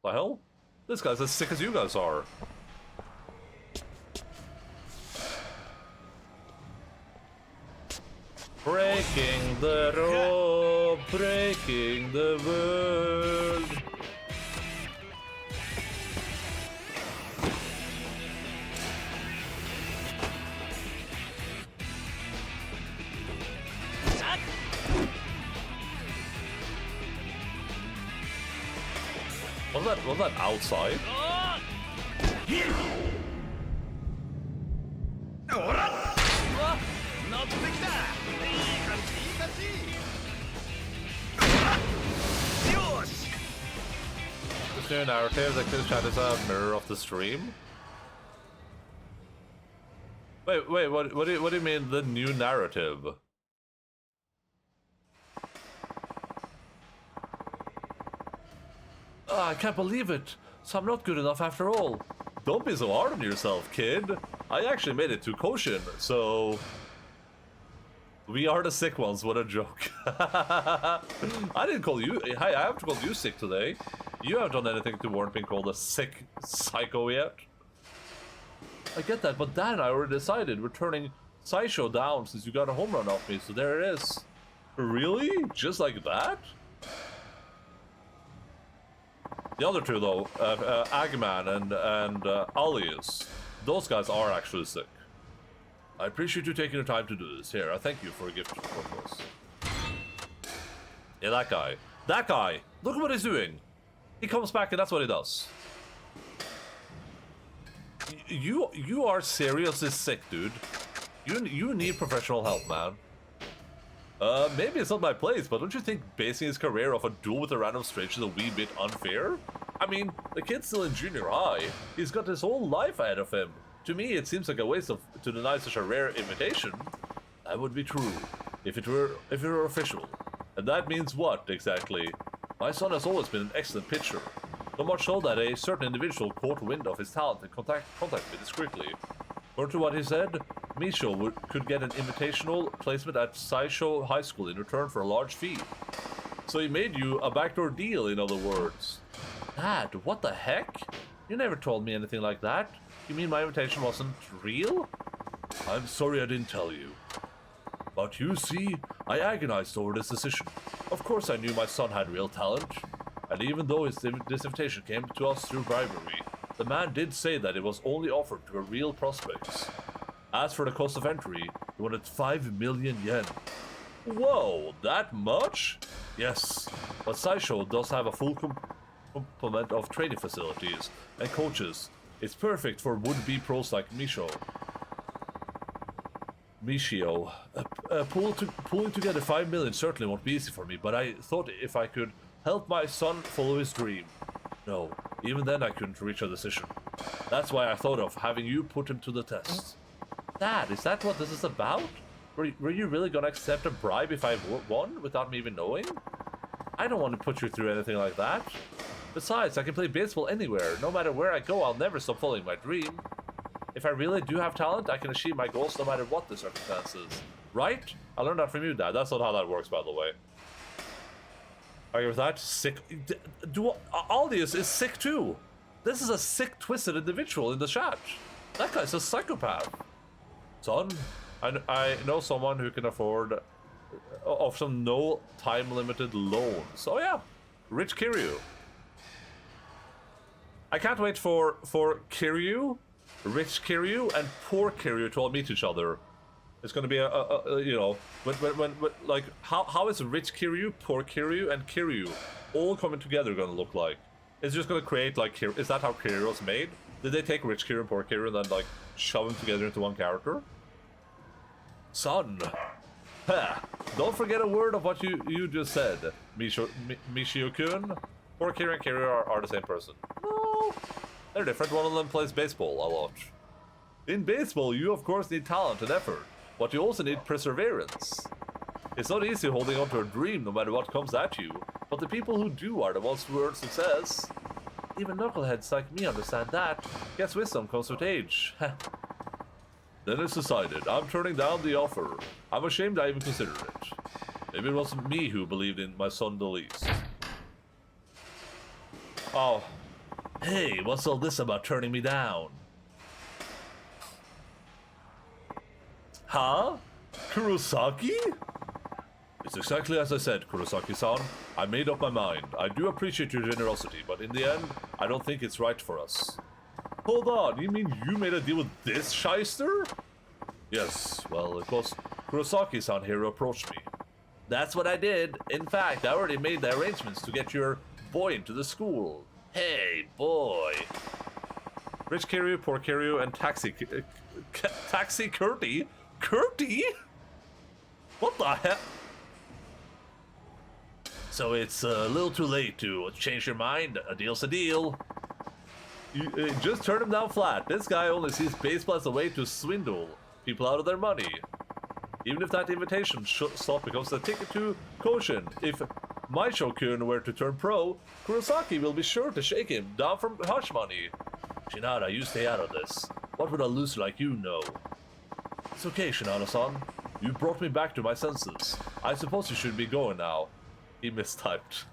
The hell? This guy's as sick as you guys are. Breaking the rope, breaking the world. Was that outside? This new narrative, like this chat is a mirror of the stream. Wait, what do you mean the new narrative? I can't believe it. So I'm not good enough after all. Don't be so hard on yourself, kid. I actually made it to Caution, so... We are the sick ones, what a joke. I didn't call you... Hi, I haven't called you sick today. You haven't done anything to warrant being called a sick psycho yet. I get that, but Dad and I already decided we're turning Sideshow down since you got a home run off me, so there it is. Really? Just like that? The other two, though, Agman and Alias, those guys are actually sick. I appreciate you taking the time to do this. Here, I thank you for a gift for us. Yeah, that guy. That guy! Look at what he's doing! He comes back and that's what he does. You are seriously sick, dude. You need professional help, man. Maybe it's not my place, but don't you think basing his career off a duel with a random stranger is a wee bit unfair? I mean, the kid's still in junior high. He's got his whole life ahead of him. To me, it seems like a waste to deny such a rare invitation. That would be true, if it were official. And that means what, exactly? My son has always been an excellent pitcher. So much so that a certain individual caught wind of his talent and contacted me discreetly. According to what he said, Misho could get an invitational placement at Saisho High School in return for a large fee. So he made you a backdoor deal, in other words. Dad, what the heck? You never told me anything like that. You mean my invitation wasn't real? I'm sorry I didn't tell you. But you see, I agonized over this decision. Of course I knew my son had real talent. And even though this invitation came to us through bribery, the man did say that it was only offered to a real prospects. As for the cost of entry, he wanted 5 million yen. Whoa, that much? Yes, but Saisho does have a full complement of training facilities and coaches. It's perfect for would-be pros like Mishio. Pulling together 5 million certainly won't be easy for me, but I thought if I could help my son follow his dream. No, even then I couldn't reach a decision. That's why I thought of having you put him to the test. Dad, is that what this is about? Were you really gonna accept a bribe if I won without me even knowing? I don't want to put you through anything like that. Besides, I can play baseball anywhere. No matter where I go, I'll never stop following my dream. If I really do have talent, I can achieve my goals no matter what the circumstances. Right? I learned that from you, Dad. That's not how that works, by the way. Are you with that? Sick. Aldius is sick too. This is a sick, twisted individual in the chat. That guy's a psychopath. Son, I know someone who can afford some no time-limited loans. Oh yeah, Rich Kiryu. I can't wait for Kiryu, Rich Kiryu, and Poor Kiryu to all meet each other. It's gonna be you know, when like how is Rich Kiryu, Poor Kiryu, and Kiryu all coming together gonna look like? It's just gonna create like is that how Kiryu was made? Did they take Rich Kiryu and Poor Kiryu and then like shove them together into one character? Son, don't forget a word of what you just said, Mishio-kun. Poor Kiryu and Kiryu are the same person. No, they're different. One of them plays baseball a lot. In baseball, you of course need talent and effort, but you also need perseverance. It's not easy holding on to a dream no matter what comes at you, but the people who do are the ones who earn success. Even knuckleheads like me understand that. Guess wisdom comes with age. Then it's decided. I'm turning down the offer. I'm ashamed I even considered it. Maybe it wasn't me who believed in my son the least. Oh. Hey, what's all this about turning me down? Huh? Kurosaki? It's exactly as I said, Kurosaki-san. I made up my mind. I do appreciate your generosity, but in the end, I don't think it's right for us. Hold on, you mean you made a deal with this shyster? Yes, well, it was Kurosaki-san here who approached me. That's what I did. In fact, I already made the arrangements to get your boy into the school. Hey, boy. Rich Kiryu, Poor Kiryu, and Taxi Curty? Curty? What the hell? So it's a little too late to change your mind. A deal's a deal. You just turn him down flat. This guy only sees baseball as a way to swindle people out of their money. Even if that invitation slot becomes the ticket to Koshin. If Maisho-kun were to turn pro, Kurosaki will be sure to shake him down from hush money. Shinada, you stay out of this. What would a loser like you know? It's okay, Shinada-san. You brought me back to my senses. I suppose you should be going now. He mistyped.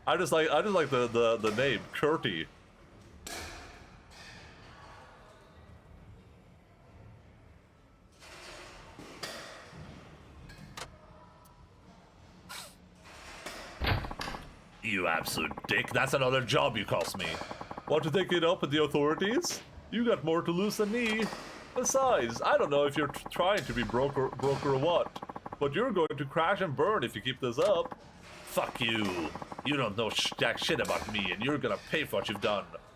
I just like the name, Curty. You absolute dick. That's another job you cost me. Want to take it up with the authorities? You got more to lose than me. Besides, I don't know if you're trying to be broke or what, but you're going to crash and burn if you keep this up. Fuck you. You don't know jack shit about me, and you're gonna pay for what you've done.